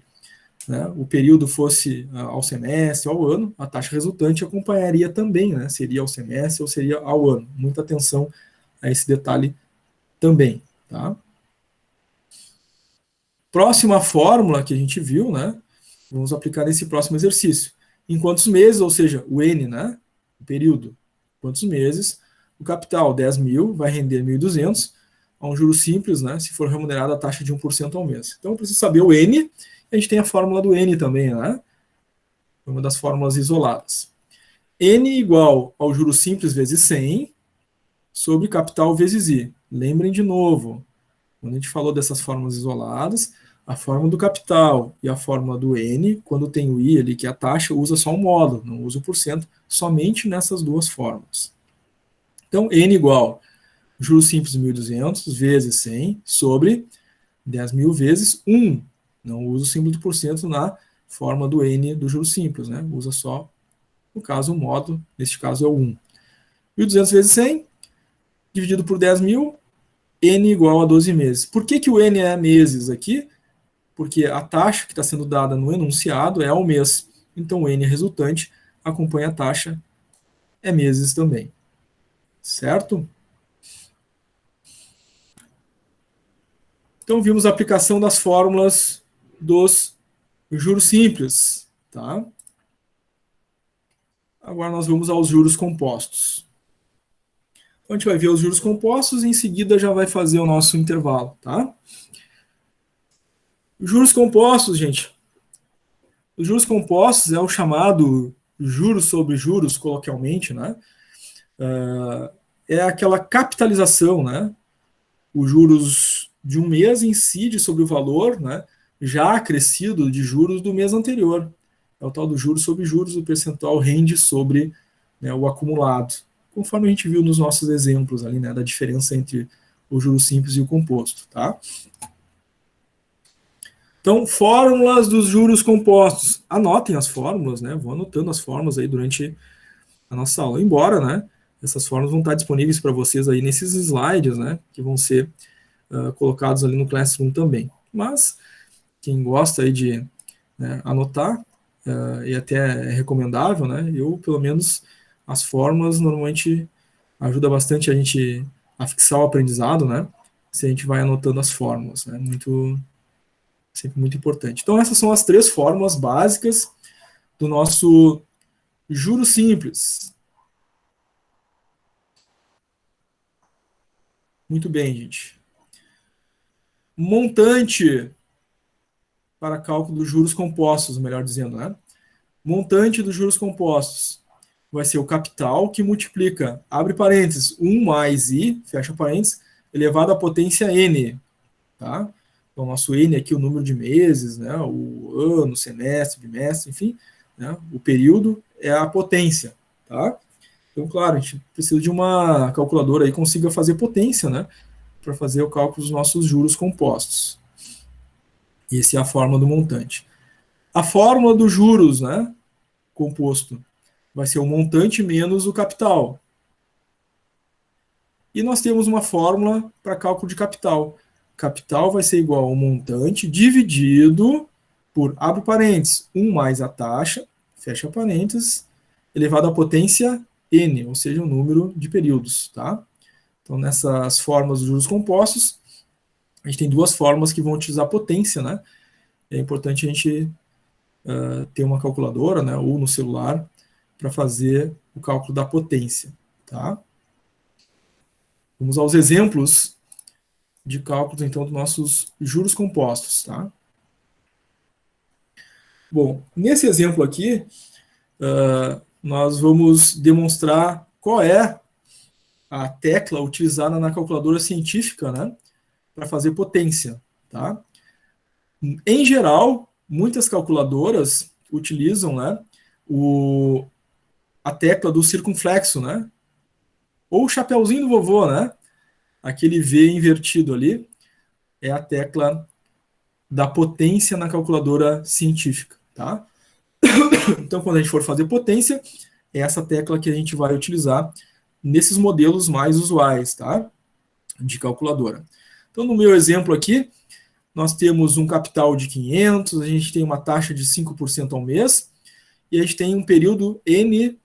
né, o período fosse ao semestre, ao ano, a taxa resultante acompanharia também, né? Seria ao semestre ou seria ao ano. Muita atenção a esse detalhe também, tá? Próxima fórmula que a gente viu, né? Vamos aplicar nesse próximo exercício. Em quantos meses, ou seja, o N, né? O período, quantos meses? O capital, 10 mil, vai render 1.200, a um juro simples, né, se for remunerado a taxa de 1% ao mês. Então, eu preciso saber o N, a gente tem a fórmula do N também, né? Uma das fórmulas isoladas. N igual ao juro simples vezes 100 sobre capital vezes I. Lembrem de novo, quando a gente falou dessas fórmulas isoladas, a fórmula do capital e a fórmula do N, quando tem o I ali, que é a taxa, usa só um módulo, não usa o porcento, somente nessas duas fórmulas. Então, N igual juros simples 1.200 vezes 100 sobre 10.000 vezes 1. Não usa o símbolo de porcento na forma do N do juros simples, né? Usa só, no caso, o módulo, neste caso é o 1. 1.200 vezes 100, dividido por 10.000, N igual a 12 meses. Por que que o N é meses aqui? Porque a taxa que está sendo dada no enunciado é ao mês. Então, o N resultante acompanha a taxa, é meses também. Certo? Então, vimos a aplicação das fórmulas dos juros simples. Tá? Agora, nós vamos aos juros compostos. Então, a gente vai ver os juros compostos e, em seguida, já vai fazer o nosso intervalo. Tá? Juros compostos, gente. Os juros compostos é o chamado juros sobre juros, coloquialmente, né? É aquela capitalização, né? Os juros de um mês incide sobre o valor, né, já acrescido de juros do mês anterior. É o tal do juros sobre juros, o percentual rende sobre, né, o acumulado, conforme a gente viu nos nossos exemplos ali, né, da diferença entre o juro simples e o composto, tá? Então, fórmulas dos juros compostos. Anotem as fórmulas, né? Vou anotando as fórmulas aí durante a nossa aula. Embora, né, essas fórmulas vão estar disponíveis para vocês aí nesses slides, né, que vão ser colocados ali no Classroom também. Mas, quem gosta aí de, né, anotar, e até é recomendável, né, eu, pelo menos, as fórmulas normalmente ajuda bastante a gente a fixar o aprendizado, né, se a gente vai anotando as fórmulas, né, sempre muito importante. Então, essas são as 3 fórmulas básicas do nosso juro simples. Muito bem, gente. Montante para cálculo dos juros compostos, melhor dizendo, né? Montante dos juros compostos vai ser o capital que multiplica, abre parênteses, 1 mais I, fecha parênteses, elevado à potência N, tá? Então, nosso N aqui, o número de meses, né? O ano, semestre, bimestre, enfim, né? O período é a potência, tá? Então, claro, a gente precisa de uma calculadora aí que consiga fazer potência, né? Para fazer o cálculo dos nossos juros compostos. E essa é a fórmula do montante. A fórmula dos juros, né, composto vai ser o montante menos o capital. E nós temos uma fórmula para cálculo de capital. Capital vai ser igual ao montante dividido por, abre parênteses, 1 mais a taxa, fecha parênteses, elevado à potência N, ou seja, o número de períodos, tá? Então, nessas fórmulas dos juros compostos, a gente tem 2 fórmulas que vão utilizar potência, né? É importante a gente ter uma calculadora, né, ou no celular, para fazer o cálculo da potência, tá? Vamos aos exemplos de cálculos, então, dos nossos juros compostos, tá? Bom, nesse exemplo aqui, nós vamos demonstrar qual é a tecla utilizada na calculadora científica, né, para fazer potência, tá? Em geral, muitas calculadoras utilizam, né, a tecla do circunflexo, né, ou o chapeuzinho do vovô, né, aquele V invertido ali, é a tecla da potência na calculadora científica, tá? Então, quando a gente for fazer potência, é essa tecla que a gente vai utilizar nesses modelos mais usuais, tá? De calculadora. Então, no meu exemplo aqui, nós temos um capital de 500, a gente tem uma taxa de 5% ao mês, e a gente tem um período N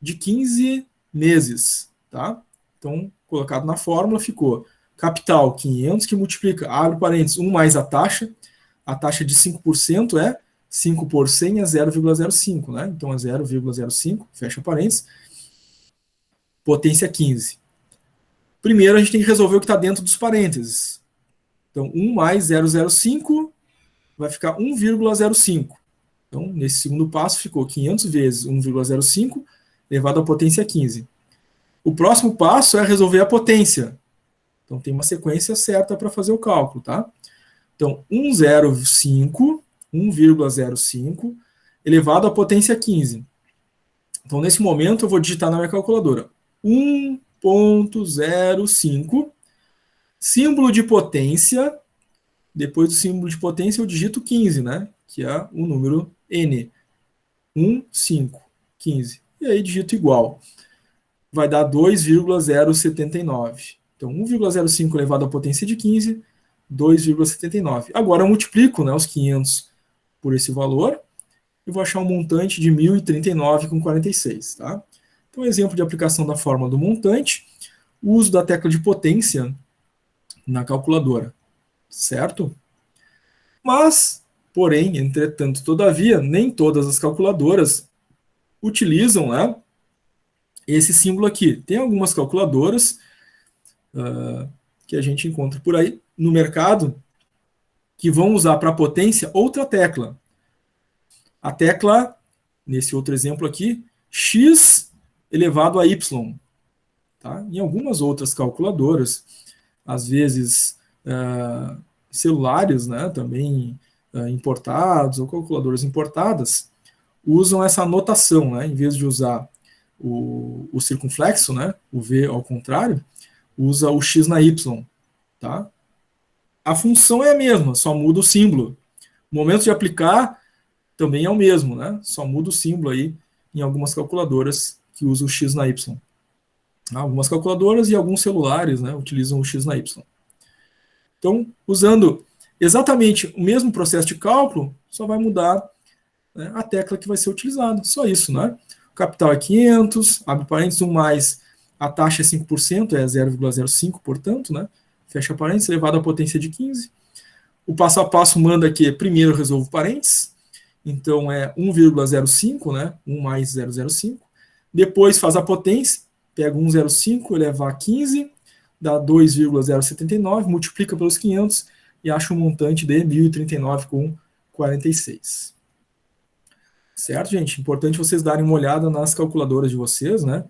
de 15 meses, tá? Então, colocado na fórmula, ficou capital 500, que multiplica, abre parênteses, 1 mais a taxa de 5% é 5 por 100 é 0,05, né? Então, é 0,05, fecha parênteses, potência 15. Primeiro, a gente tem que resolver o que está dentro dos parênteses. Então, 1 mais 0,05 vai ficar 1,05. Então, nesse segundo passo, ficou 500 vezes 1,05 elevado à potência 15. O próximo passo é resolver a potência. Então, tem uma sequência certa para fazer o cálculo, tá? Então, 1,05 elevado à potência 15. Então, nesse momento, eu vou digitar na minha calculadora 1,05, símbolo de potência, depois do símbolo de potência eu digito 15, né? Que é o número N. 1, 5, 15. E aí digito igual. Vai dar 2,079. Então, 1,05 elevado à potência de 15, 2,79. Agora eu multiplico, né, os 500 por esse valor e vou achar um montante de 1.039,46. Tá? Então, exemplo de aplicação da fórmula do montante, o uso da tecla de potência na calculadora. Certo? Mas, porém, entretanto, todavia, nem todas as calculadoras utilizam, né, esse símbolo aqui. Tem algumas calculadoras que a gente encontra por aí no mercado que vão usar para potência outra tecla. A tecla, nesse outro exemplo aqui, x elevado a y. Tá? Em algumas outras calculadoras, às vezes celulares, né, também importados ou calculadoras importadas, usam essa notação, né, em vez de usar o circunflexo, né, o V ao contrário, usa o x na y. Tá? A função é a mesma, só muda o símbolo. O momento de aplicar também é o mesmo, né? Só muda o símbolo aí em algumas calculadoras que usam o x na y. Algumas calculadoras e alguns celulares, né, utilizam o x na y. Então, usando exatamente o mesmo processo de cálculo, só vai mudar, né, a tecla que vai ser utilizada. Só isso, né? O capital é 500, abre parênteses, 1 mais a taxa é 5%, é 0,05, portanto, né? Fecha parênteses, elevado à potência de 15. O passo a passo manda que primeiro eu resolvo parênteses, então é 1,05, né? 1 mais 0,05. Depois faz a potência, pega 1,05, eleva a 15, dá 2,079, multiplica pelos 500 e acha um montante de 1.039,46. Certo, gente? Importante vocês darem uma olhada nas calculadoras de vocês, né?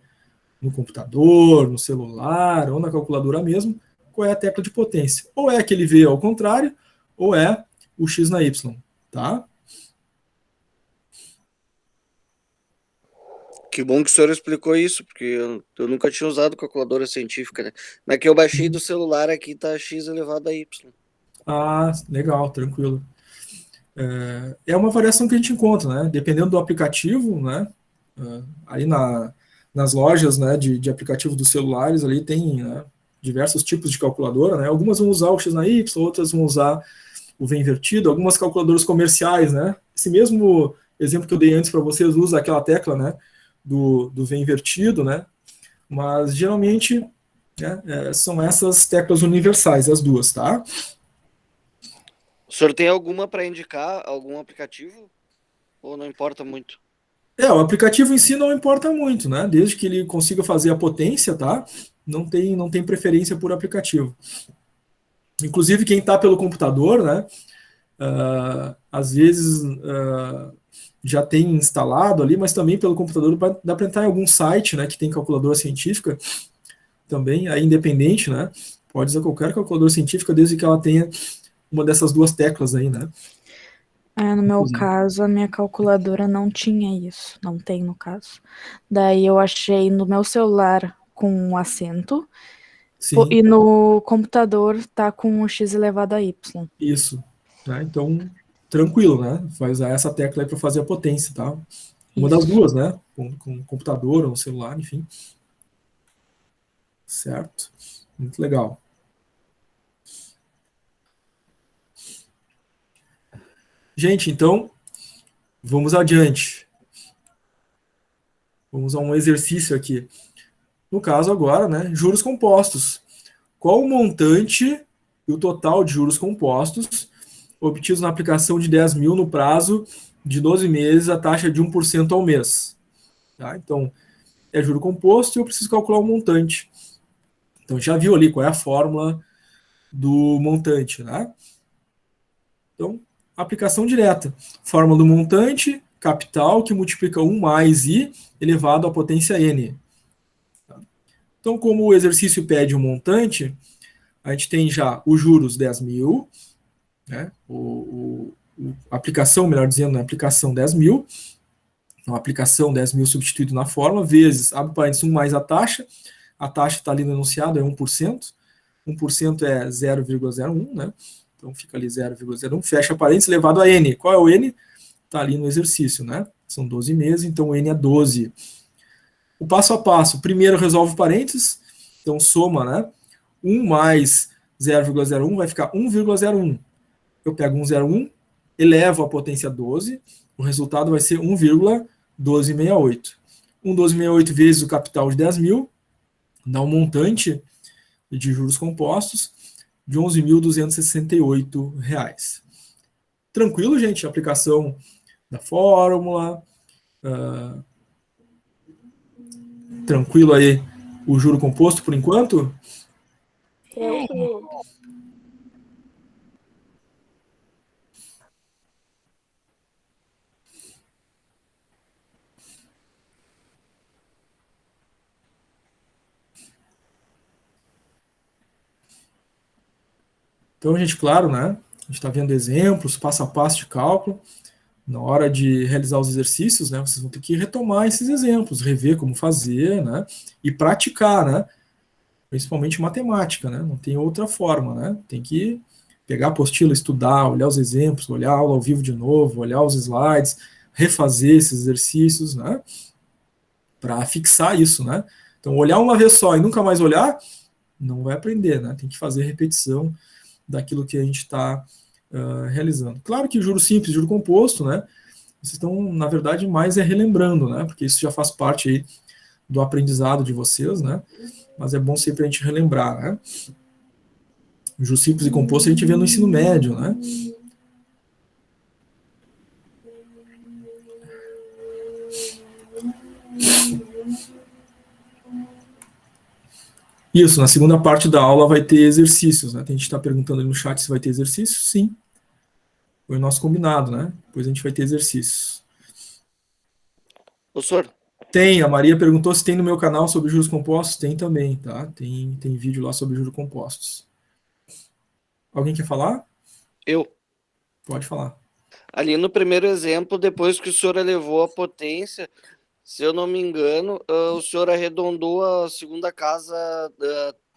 No computador, no celular ou na calculadora mesmo, qual é a tecla de potência. Ou é aquele V ao contrário, ou é o X na Y, tá? Que bom que o senhor explicou isso, porque eu nunca tinha usado calculadora científica, né? Mas que eu baixei do celular aqui, tá x elevado a y. Ah, legal, tranquilo. É uma variação que a gente encontra, né? Dependendo do aplicativo, né? Aí nas lojas, né, de aplicativo dos celulares, ali tem, né, diversos tipos de calculadora, né? Algumas vão usar o X na Y, outras vão usar o V invertido, algumas calculadoras comerciais, né? Esse mesmo exemplo que eu dei antes para vocês usa aquela tecla, né, do V invertido, né? Mas geralmente, né, são essas teclas universais, as duas, tá? O senhor tem alguma para indicar, algum aplicativo? Ou não importa muito? O aplicativo em si não importa muito, né? Desde que ele consiga fazer a potência, tá? Não tem preferência por aplicativo. Inclusive, quem está pelo computador, né? Às vezes já tem instalado ali, mas também pelo computador dá para entrar em algum site, né, que tem calculadora científica também, aí independente, né? Pode usar qualquer calculadora científica desde que ela tenha uma dessas duas teclas aí, né? No meu caso, a minha calculadora não tinha isso. Não tem, no caso. Daí eu achei no meu celular com um acento. Sim. E no computador tá com o x elevado a y. Isso. Tá? Então, tranquilo, né? Vai usar essa tecla aí para fazer a potência, tá? Uma das duas, né? Com computador ou celular, enfim. Certo? Muito legal. Gente, então, vamos adiante. Vamos a um exercício aqui. No caso agora, né, juros compostos. Qual o montante e o total de juros compostos obtidos na aplicação de 10 mil no prazo de 12 meses, a taxa de 1% ao mês? Tá? Então, é juro composto e eu preciso calcular o montante. Então, já viu ali qual é a fórmula do montante, né? Então, aplicação direta. Fórmula do montante, capital, que multiplica 1 mais I elevado à potência N. Então, como o exercício pede um montante, a gente tem já os juros 10 mil, né? A aplicação, melhor dizendo, a aplicação 10 mil. Então, a aplicação 10 mil substituído na fórmula, vezes, abre parênteses, 1 mais a taxa está ali no enunciado, é 1%. 1% é 0,01, né? Então fica ali 0,01, fecha parênteses, elevado a N. Qual é o N? Está ali no exercício, né? São 12 meses, então o N é 12. O passo a passo, primeiro resolve parênteses, então soma, né? 1 mais 0,01 vai ficar 1,01. Eu pego 1,01, elevo a potência 12, o resultado vai ser 1,1268. 1,1268 vezes o capital de 10 mil, dá um montante de juros compostos de R$ 11.268. Tranquilo, gente? Aplicação da fórmula. Tranquilo aí o juro composto por enquanto? Então, gente, claro, né? A gente está vendo exemplos, passo a passo de cálculo. Na hora de realizar os exercícios, né? Vocês vão ter que retomar esses exemplos, rever como fazer, né? E praticar, né? Principalmente matemática, né? Não tem outra forma, né? Tem que pegar a apostila, estudar, olhar os exemplos, olhar a aula ao vivo de novo, olhar os slides, refazer esses exercícios, né? Para fixar isso, né? Então, olhar uma vez só e nunca mais olhar, não vai aprender, né? Tem que fazer repetição daquilo que a gente está realizando. Claro que juro simples, juro composto, né? Vocês estão, na verdade, mais relembrando, né? Porque isso já faz parte aí do aprendizado de vocês, né? Mas é bom sempre a gente relembrar, né? Juro simples e composto a gente vê no ensino médio, né? Isso, na segunda parte da aula vai ter exercícios, né? Tem gente que está perguntando ali no chat se vai ter exercício. Sim. Foi o nosso combinado, né? Depois a gente vai ter exercícios. Professor, Tem, a Maria perguntou se tem no meu canal sobre juros compostos. Tem também, tá? Tem vídeo lá sobre juros compostos. Alguém quer falar? eu. Pode falar. Ali no primeiro exemplo, depois que o senhor elevou a potência, se eu não me engano, o senhor arredondou a segunda casa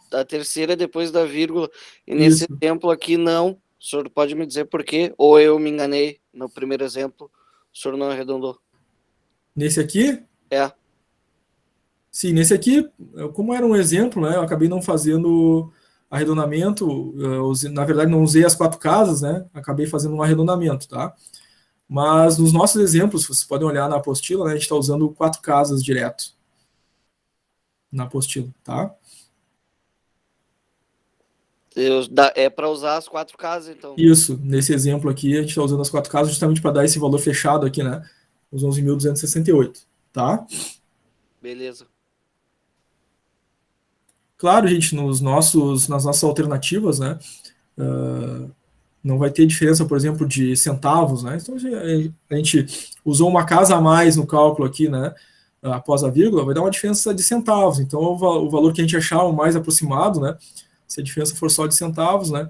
da terceira depois da vírgula. E nesse Isso. exemplo aqui, não. O senhor pode me dizer por quê? Ou eu me enganei no primeiro exemplo, o senhor não arredondou? Nesse aqui? É. Sim, nesse aqui, como era um exemplo, né? Eu acabei não fazendo arredondamento. Na verdade, não usei as 4 casas, né? Acabei fazendo um arredondamento, tá? Mas nos nossos exemplos, vocês podem olhar na apostila, né? A gente está usando 4 casas direto na apostila, tá? É para usar as 4 casas, então. Isso, nesse exemplo aqui, a gente está usando as 4 casas justamente para dar esse valor fechado aqui, né? Os 11.268, tá? Beleza. Claro, gente, nas nossas alternativas, né? Não vai ter diferença, por exemplo, de centavos, né? Então, a gente usou uma casa a mais no cálculo aqui, né? Após a vírgula, vai dar uma diferença de centavos. Então, o valor que a gente achar o mais aproximado, né? Se a diferença for só de centavos, né?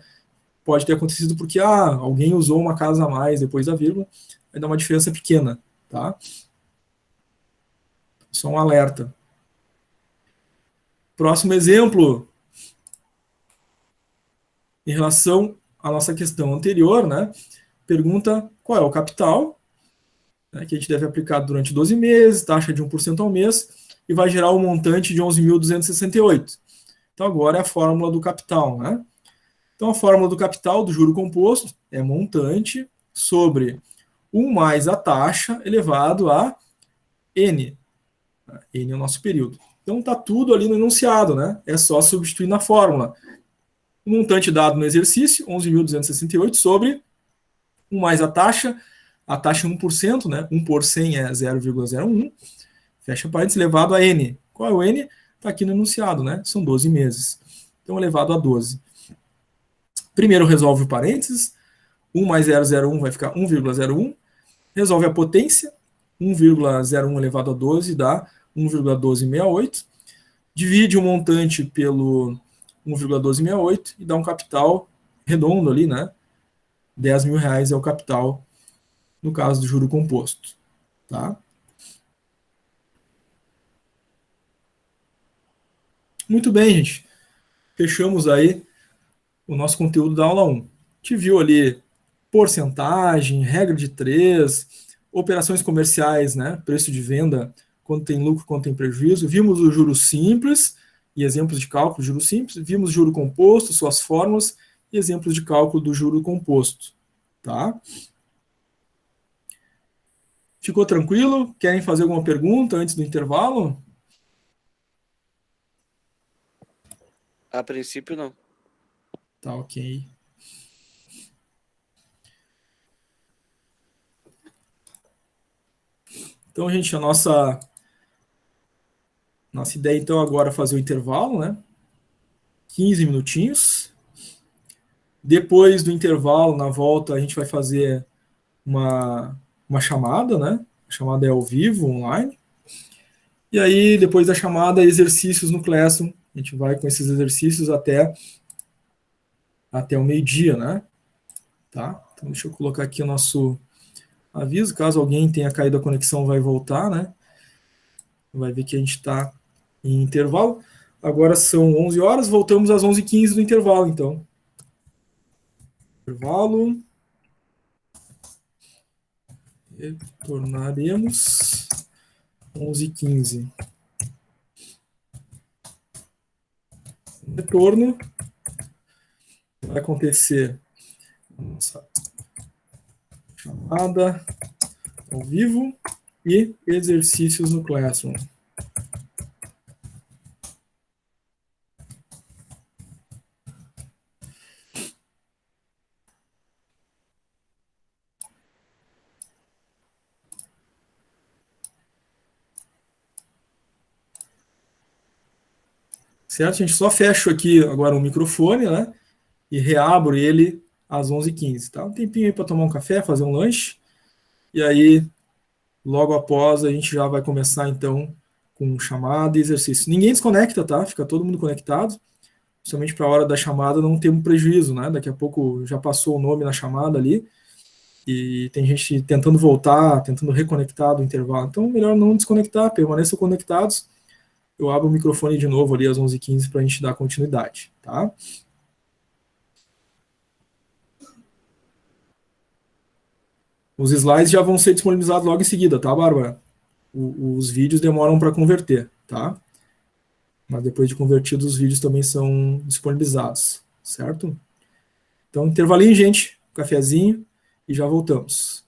Pode ter acontecido porque alguém usou uma casa a mais depois da vírgula, vai dar uma diferença pequena, tá? Só um alerta. Próximo exemplo. Em relação à nossa questão anterior, né? Pergunta qual é o capital, né, que a gente deve aplicar durante 12 meses, taxa de 1% ao mês, e vai gerar um montante de 11.268. Então, agora é a fórmula do capital, né? Então, a fórmula do capital do juro composto é montante sobre 1 mais a taxa elevado a N. N é o nosso período. Então, está tudo ali no enunciado, né? É só substituir na fórmula. O montante dado no exercício, 11.268, sobre 1 mais a taxa é 1%, né? 1 por 100 é 0,01, fecha parênteses, elevado a N. Qual é o N? Está aqui no enunciado, né? São 12 meses. Então, elevado a 12. Primeiro resolve o parênteses, 1 mais 0,01 vai ficar 1,01. Resolve a potência, 1,01 elevado a 12 dá 1,1268. Divide o montante pelo 1,1268 e dá um capital redondo ali, né? R$10.000 é o capital no caso do juro composto. Tá? Muito bem, gente. Fechamos aí o nosso conteúdo da aula 1. A gente viu ali porcentagem, regra de 3, operações comerciais, né? Preço de venda, quando tem lucro, quando tem prejuízo. Vimos o juro simples e exemplos de cálculo do juro simples. Vimos o juro composto, suas fórmulas e exemplos de cálculo do juro composto. Tá? Ficou tranquilo? Querem fazer alguma pergunta antes do intervalo? A princípio, não. Tá, ok. Então, gente, a nossa ideia, então, agora é fazer o intervalo, né? 15 minutinhos. Depois do intervalo, na volta, a gente vai fazer uma chamada, né? A chamada é ao vivo, online. E aí, depois da chamada, exercícios no Classroom. A gente vai com esses exercícios até o meio-dia, né? Tá? Então, deixa eu colocar aqui o nosso aviso. Caso alguém tenha caído a conexão, vai voltar, né? Vai ver que a gente está em intervalo. Agora são 11 horas, voltamos às 11h15 do intervalo, então. Intervalo. Retornaremos 11h15. Retorno. Vai acontecer nossa chamada ao vivo e exercícios no Classroom. Certo? A gente só fecha aqui agora o microfone, né? E reabro ele às 11h15. Tá? Um tempinho aí para tomar um café, fazer um lanche. E aí, logo após, a gente já vai começar, então, com chamada e exercício. Ninguém desconecta, tá? Fica todo mundo conectado. Somente para a hora da chamada não ter um prejuízo, né? Daqui a pouco já passou o nome na chamada ali. E tem gente tentando voltar, tentando reconectar do intervalo. Então, melhor não desconectar, permaneçam conectados. Eu abro o microfone de novo ali às 11h15 para a gente dar continuidade, tá? Os slides já vão ser disponibilizados logo em seguida, tá, Bárbara? Os vídeos demoram para converter, tá? Mas depois de convertidos, os vídeos também são disponibilizados, certo? Então, intervalinho, gente, cafezinho, e já voltamos.